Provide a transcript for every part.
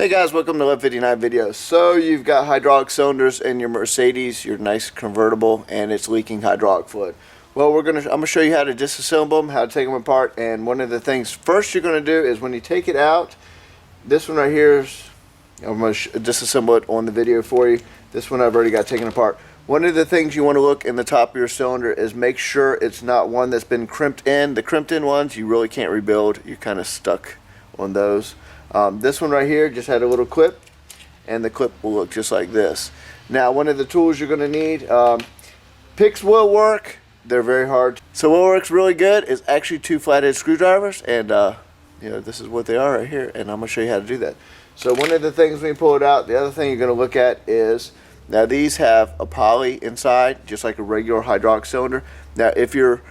Hey guys, welcome to W129 videos. So you've got hydraulic cylinders in your Mercedes, your nice convertible, and it's leaking hydraulic fluid. Well, I'm gonna show you how to disassemble them, how to take them apart, and one of the things first you're gonna do is when you take it out, this one right here is, I'm gonna disassemble it on the video for you. This one I've already got taken apart. One of the things you want to look in the top of your cylinder is make sure it's not one that's been crimped in. The crimped in ones you really can't rebuild. You're kind of stuck on those. This one right here just had a little clip, and the clip will look just like this. Now, one of the tools you're going to need, picks will work. They're very hard. So what works really good is actually two flathead screwdrivers, and this is what they are right here, and I'm going to show you how to do that. So one of the things when you pull it out, the other thing you're going to look at is, now these have a poly inside, just like a regular hydraulic cylinder. Now if your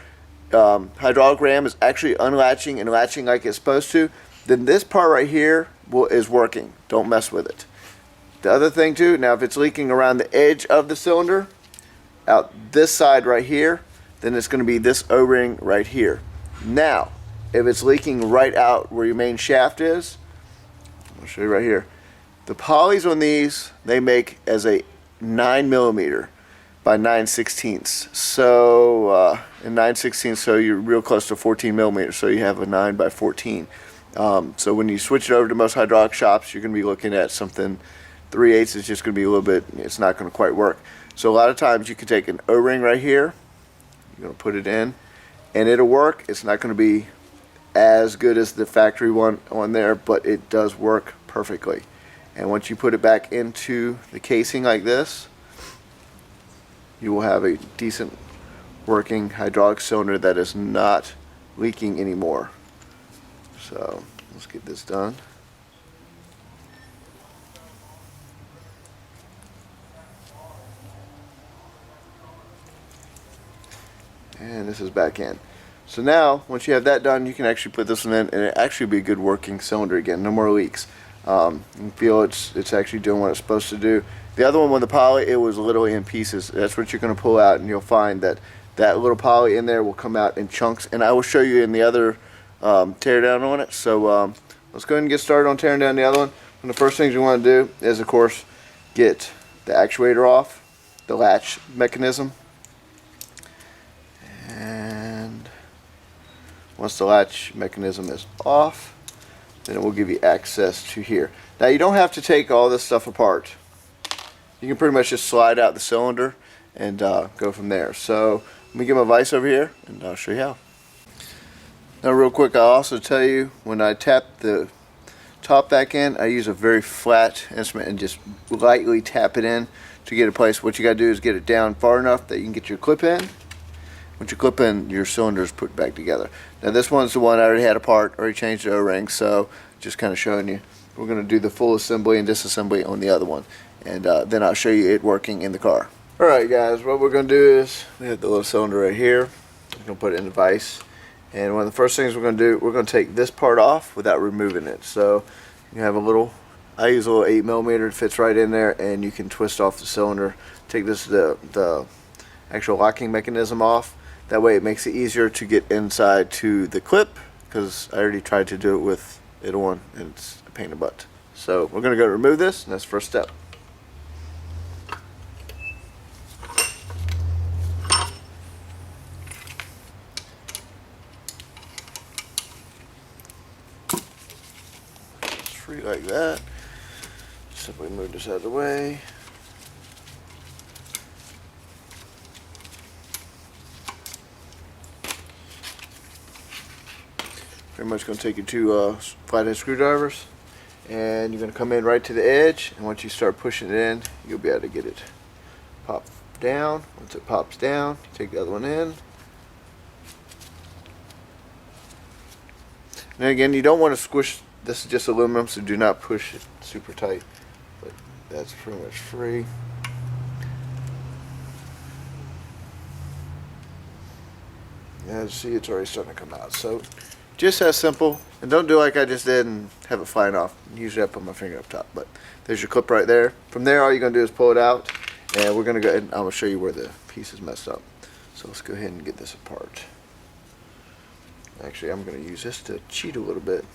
hydraulic ram is actually unlatching and latching like it's supposed to, then this part right here is working. Don't mess with it. The other thing too, now if it's leaking around the edge of the cylinder, out this side right here, then it's going to be this O-ring right here. Now, if it's leaking right out where your main shaft is, I'll show you right here. The polys on these, they make as a 9mm by 9/16. So, in 9/16, so you're real close to 14mm. So you have a 9 by 14. So when you switch it over to most hydraulic shops, you're going to be looking at something 3/8 is just going to be a little bit, it's not going to quite work. So a lot of times you can take an O-ring right here, you're going to put it in, and it'll work. It's not going to be as good as the factory one on there, but it does work perfectly. And once you put it back into the casing like this, you will have a decent working hydraulic cylinder that is not leaking anymore. So let's get this done. And this is back in. So now, once you have that done, you can actually put this one in, and it actually be a good working cylinder again. No more leaks. You can feel it's actually doing what it's supposed to do. The other one with the poly, it was literally in pieces. That's what you're going to pull out, and you'll find that that little poly in there will come out in chunks. And I will show you in the other tear down on it. So let's go ahead and get started on tearing down the other one. One of the first things you want to do is, of course, get the actuator off, the latch mechanism. And once the latch mechanism is off, then it will give you access to here. Now you don't have to take all this stuff apart. You can pretty much just slide out the cylinder and go from there. So let me get my vise over here and I'll show you how. Now real quick, I'll also tell you, when I tap the top back in, I use a very flat instrument and just lightly tap it in to get it placed. What you got to do is get it down far enough that you can get your clip in. Once you clip in, your cylinder is put back together. Now this one's the one I already had apart, already changed the O-ring, so just kind of showing you. We're going to do the full assembly and disassembly on the other one, and then I'll show you it working in the car. Alright guys, what we're going to do is, we have the little cylinder right here. We're going to put it in the vise, and one of the first things we're going to do, we're going to take this part off without removing it. So you have a little, I use a little 8mm, it fits right in there, and you can twist off the cylinder. Take this, the actual locking mechanism off. That way it makes it easier to get inside to the clip, because I already tried to do it with it on and it's a pain in the butt. So we're going to go remove this, and that's the first step. It's free like that. Simply move this out of the way. Pretty much going to take your two flathead screwdrivers, and you're going to come in right to the edge, and once you start pushing it in, you'll be able to get it pop down. Once it pops down, take the other one in. And again, you don't want to squish, this is just aluminum, so do not push it super tight, but that's pretty much free. As you see, it's already starting to come out. So just as simple, and don't do like I just did and have it flying off. Usually I put my finger up top, but there's your clip right there. From there, all you're going to do is pull it out, and we're going to go ahead and I'm going to show you where the piece is messed up. So let's go ahead and get this apart. Actually, I'm going to use this to cheat a little bit.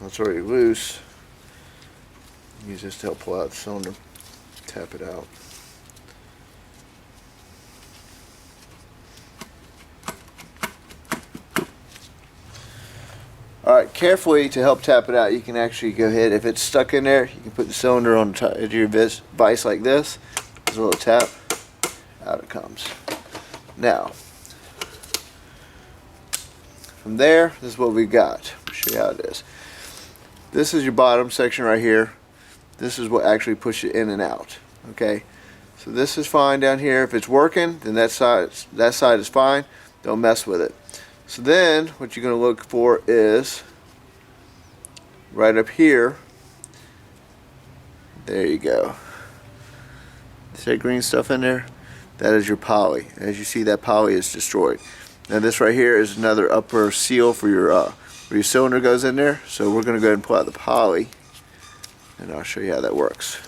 It's already loose. Use this to help pull out the cylinder. Tap it out. Alright, carefully to help tap it out, you can actually go ahead, if it's stuck in there, you can put the cylinder on the top of your vise like this. There's a little tap, out it comes. Now, from there, this is what we've got. I'll show you how it is. This is your bottom section right here. This is what actually pushes it in and out. Okay, so this is fine down here. If it's working, then that side is fine. Don't mess with it. So then what you're going to look for is right up here. There you go. See that green stuff in there? That is your poly. As you see, that poly is destroyed. Now this right here is another upper seal for your where your cylinder goes in there. So we're going to go ahead and pull out the poly, and I'll show you how that works.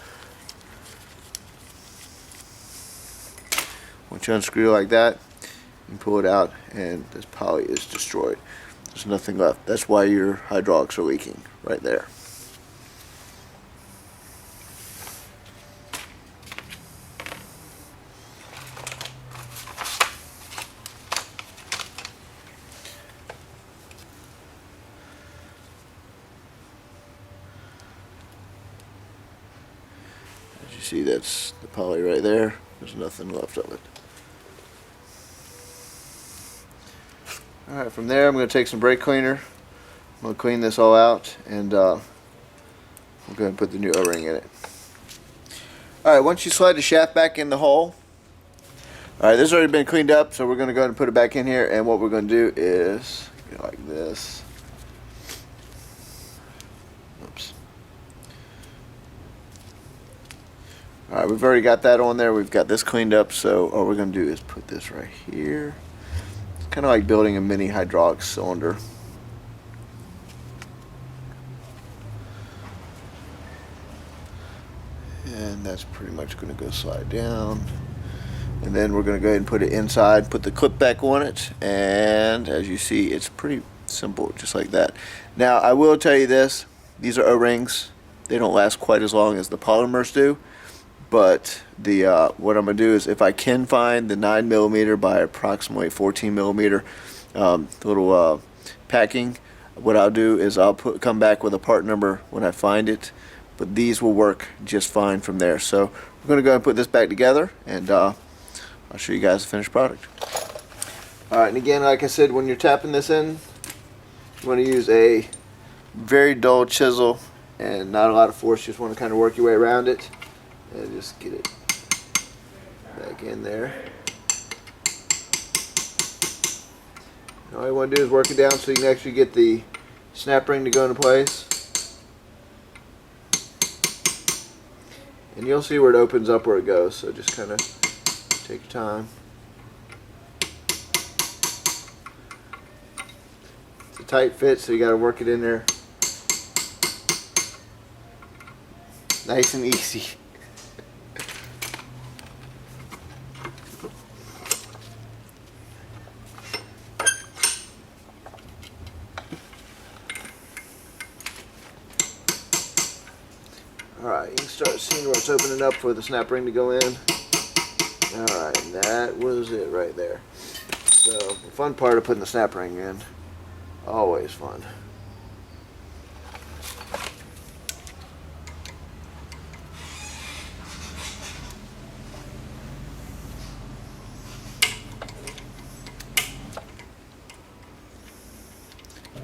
Once you unscrew like that, you pull it out, and this poly is destroyed. There's nothing left. That's why your hydraulics are leaking right there. As you see, that's the poly right there. There's nothing left of it. Alright, from there I'm going to take some brake cleaner. I'm going to clean this all out, and we'll go ahead and put the new O-ring in it. Alright, once you slide the shaft back in the hole, alright, this has already been cleaned up, so we're going to go ahead and put it back in here, and what we're going to do is go like this. Oops. Alright, we've already got that on there. We've got this cleaned up, so all we're going to do is put this right here. Kind of like building a mini hydraulic cylinder. And that's pretty much going to go slide down. And then we're going to go ahead and put it inside, put the clip back on it, and as you see, it's pretty simple, just like that. Now, I will tell you this, these are O-rings. They don't last quite as long as the polymers do. But the what I'm going to do is, if I can find the 9mm by approximately 14mm little packing, what I'll do is I'll come back with a part number when I find it. But these will work just fine from there. So we're going to go and put this back together, and I'll show you guys the finished product. Alright, and again, like I said, when you're tapping this in, you want to use a very dull chisel and not a lot of force. You just want to kind of work your way around it. And just get it back in there. And all you want to do is work it down so you can actually get the snap ring to go into place. And you'll see where it opens up where it goes, so just kind of take your time. It's a tight fit, so you got to work it in there nice and easy. Alright, you can start seeing where it's opening up for the snap ring to go in. Alright, that was it right there. So, the fun part of putting the snap ring in, always fun.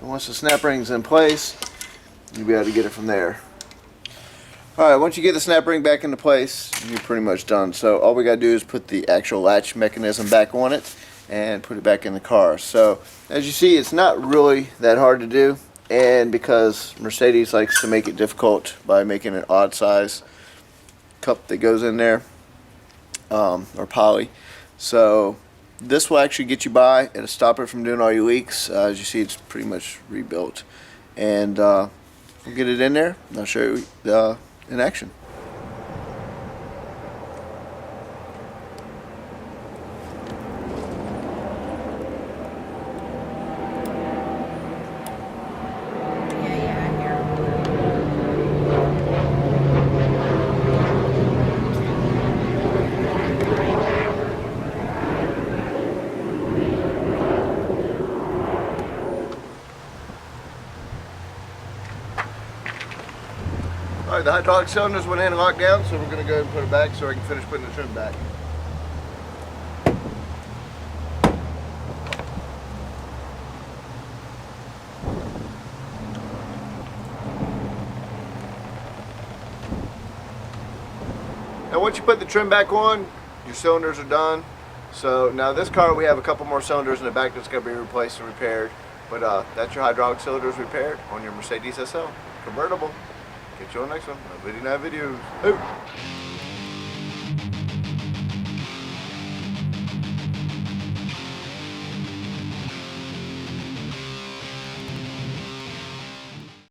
And once the snap ring's in place, you'll be able to get it from there. Alright, once you get the snap ring back into place, you're pretty much done. So all we got to do is put the actual latch mechanism back on it and put it back in the car. So as you see, it's not really that hard to do, and because Mercedes likes to make it difficult by making an odd size cup that goes in there, or poly. So this will actually get you by. It'll stop it from doing all your leaks. As you see, it's pretty much rebuilt. And we'll get it in there, and I'll show you in action. Yeah, I hear. the hydraulic cylinders went in and locked down, so we're going to go ahead and put it back so I can finish putting the trim back. Now once you put the trim back on, your cylinders are done. So now this car, we have a couple more cylinders in the back that's going to be replaced and repaired. But that's your hydraulic cylinders repaired on your Mercedes SL convertible. Catch you on the next one. Video videos. Ooh.